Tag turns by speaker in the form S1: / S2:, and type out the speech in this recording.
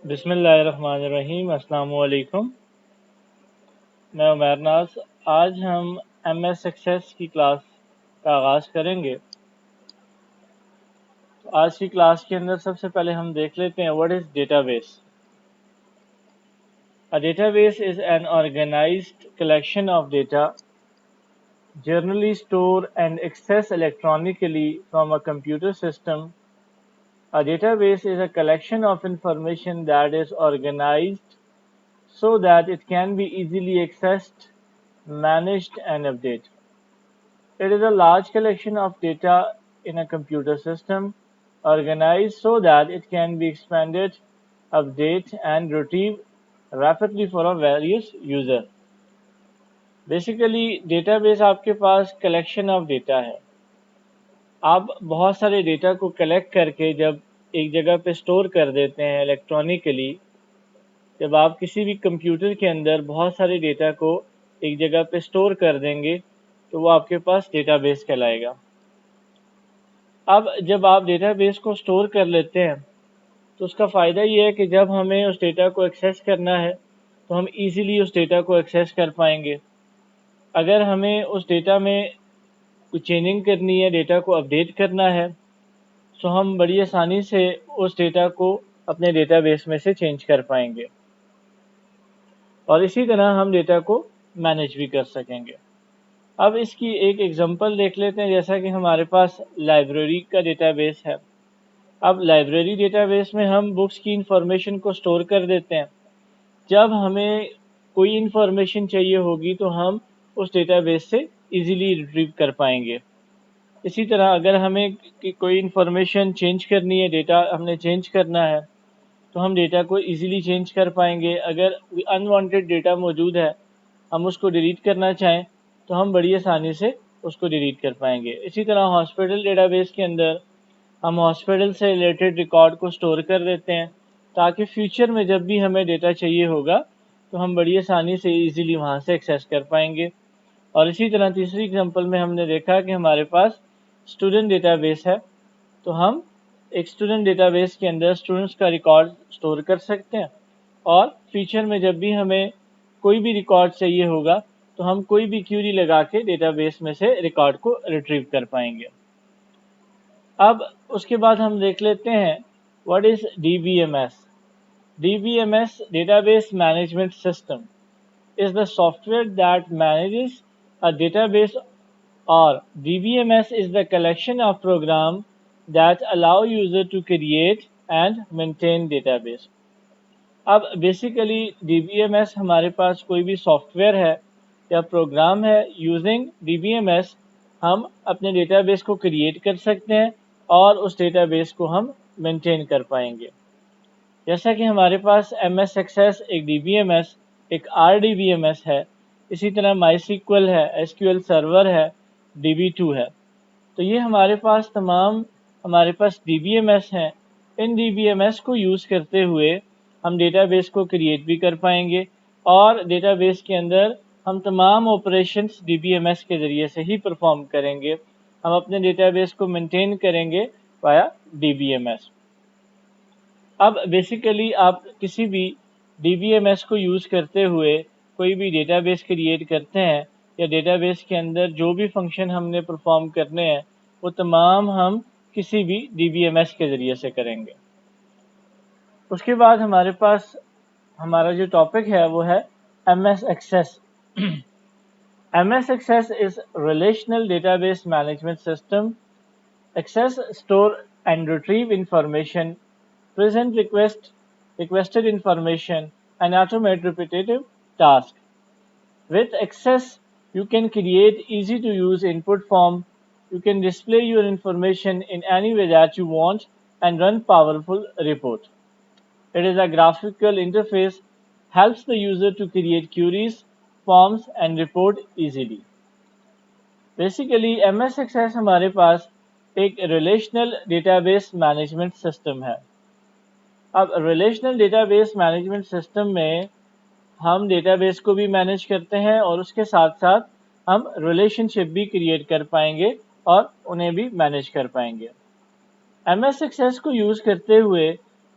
S1: بسم اللہ الرحمن الرحیم۔ السلام علیکم، میں عمیر ناز۔ آج ہم ایم ایس ایکسیس کی کلاس کا آغاز کریں گے۔ آج کی کلاس کے اندر سب سے پہلے ہم دیکھ لیتے ہیں what is data base. A database is an organized collection of data generally stored and accessed electronically from a computer system. A database is a collection of information that is organized so that it can be easily accessed, managed, and updated. It is a large collection of data in a computer system, organized so that it can be expanded, updated, and retrieved rapidly for a various user. Basically data base آپ کے پاس collection of data ہے۔ آپ بہت سارے data کو collect کر کے جب ایک جگہ پہ اسٹور کر دیتے ہیں الیکٹرانکلی، جب آپ کسی بھی کمپیوٹر کے اندر بہت سارے ڈیٹا کو ایک جگہ پہ اسٹور کر دیں گے تو وہ آپ کے پاس ڈیٹا بیس کہلائے گا۔ اب جب آپ ڈیٹا بیس کو اسٹور کر لیتے ہیں تو اس کا فائدہ یہ ہے کہ جب ہمیں اس ڈیٹا کو ایکسیس کرنا ہے تو ہم ایزیلی اس ڈیٹا کو ایکسیس کر پائیں گے۔ اگر ہمیں اس ڈیٹا میں کوئی چینجنگ کرنی ہے، ڈیٹا کو اپڈیٹ کرنا ہے، تو ہم بڑی آسانی سے اس ڈیٹا کو اپنے ڈیٹا بیس میں سے چینج کر پائیں گے، اور اسی طرح ہم ڈیٹا کو مینیج بھی کر سکیں گے۔ اب اس کی ایک ایگزامپل دیکھ لیتے ہیں، جیسا کہ ہمارے پاس لائبریری کا ڈیٹا بیس ہے۔ اب لائبریری ڈیٹا بیس میں ہم بکس کی انفارمیشن کو اسٹور کر دیتے ہیں۔ جب ہمیں کوئی انفارمیشن چاہیے ہوگی تو ہم اس ڈیٹا بیس سے ایزیلی ریٹریو کر پائیں گے۔ اسی طرح اگر ہمیں کوئی انفارمیشن چینج کرنی ہے، ڈیٹا ہم نے چینج کرنا ہے، تو ہم ڈیٹا کو ایزیلی چینج کر پائیں گے۔ اگر انوانٹیڈ ڈیٹا موجود ہے، ہم اس کو ڈیلیٹ کرنا چاہیں تو ہم بڑی آسانی سے اس کو ڈیلیٹ کر پائیں گے۔ اسی طرح ہاسپٹل ڈیٹا بیس کے اندر ہم ہاسپٹل سے ریلیٹڈ ریکارڈ کو اسٹور کر دیتے ہیں تاکہ فیوچر میں جب بھی ہمیں ڈیٹا چاہیے ہوگا تو ہم بڑی آسانی سے ایزیلی وہاں سے ایکسیس کر پائیں گے۔ اور اسی طرح تیسری اگزامپل میں ہم نے دیکھا کہ ہمارے پاس اسٹوڈنٹ ڈیٹا بیس ہے، تو ہم ایک اسٹوڈنٹ ڈیٹا بیس کے اندر اسٹوڈنٹس کا ریکارڈ اسٹور کر سکتے ہیں، اور فیوچر میں جب بھی ہمیں کوئی بھی ریکارڈ چاہیے ہوگا تو ہم کوئی بھی کیوری لگا کے ڈیٹا بیس میں سے ریکارڈ کو ریٹریو کر پائیں گے۔ اب اس کے بعد ہم دیکھ لیتے ہیں what is D B M S. D B M S database management system is the software that manages a database, or DBMS is the collection of programs that allow user to create and maintain database. اب basically D B M S ہمارے پاس کوئی بھی soft where ہے یا program ہے۔ Using D B M S ہم اپنے ڈیٹا بیس کو کریٹ کر سکتے ہیں اور اس ڈیٹا بیس کو ہم مینٹین کر پائیں گے۔ جیسا کہ ہمارے پاس ایم ایس ایکسیس ایک ڈی بی ایم ایس، ایک R D B M S ہے، اسی طرح مائی سیکول ہے، ایس کیو ایل سرور ہے، ڈی بی 2 ہے۔ تو یہ ہمارے پاس ڈی بی ایم ایس ہیں۔ ان ڈی بی ایم ایس کو یوز کرتے ہوئے ہم ڈیٹا بیس کو کریٹ بھی کر پائیں گے، اور ڈیٹا بیس کے اندر ہم تمام operations D B M S کے ذریعے سے ہی پرفارم کریں گے۔ ہم اپنے ڈیٹا بیس کو مینٹین کریں گے وایا ڈی بی ایم ایس۔ اب بیسیکلی آپ کسی بھی ڈی بی ایم ایس کو یوز کرتے ہوئے کوئی بھی ڈیٹا بیس کریٹ کرتے ہیں، یا ڈیٹا بیس کے اندر جو بھی فنکشن ہم نے پرفارم کرنے ہیں وہ تمام ہم کسی بھی ڈی بی ایم ایس کے ذریعے سے کریں گے۔ اس کے بعد ہمارے پاس ہمارا جو ٹاپک ہے وہ ہے M S access. M S access is relational database management system. Access, store and retrieve information, present requested information, and automate repetitive tasks. With Access, you can create easy to use input form. You can display your information in any way that you want and run powerful report. It is a graphical interface, helps the user to create queries, forms and report easily. Basically, MS Access ہمارے پاس ایک relational database management system ہے۔ اب relational database management system میں ہم data base کو بھی manage کرتے ہیں، اور اس کے ساتھ ساتھ ہم ریلیشن شپ بھی کریٹ کر پائیں گے اور انہیں بھی مینیج کر پائیں گے۔ ایم ایس ایکسیس کو یوز کرتے ہوئے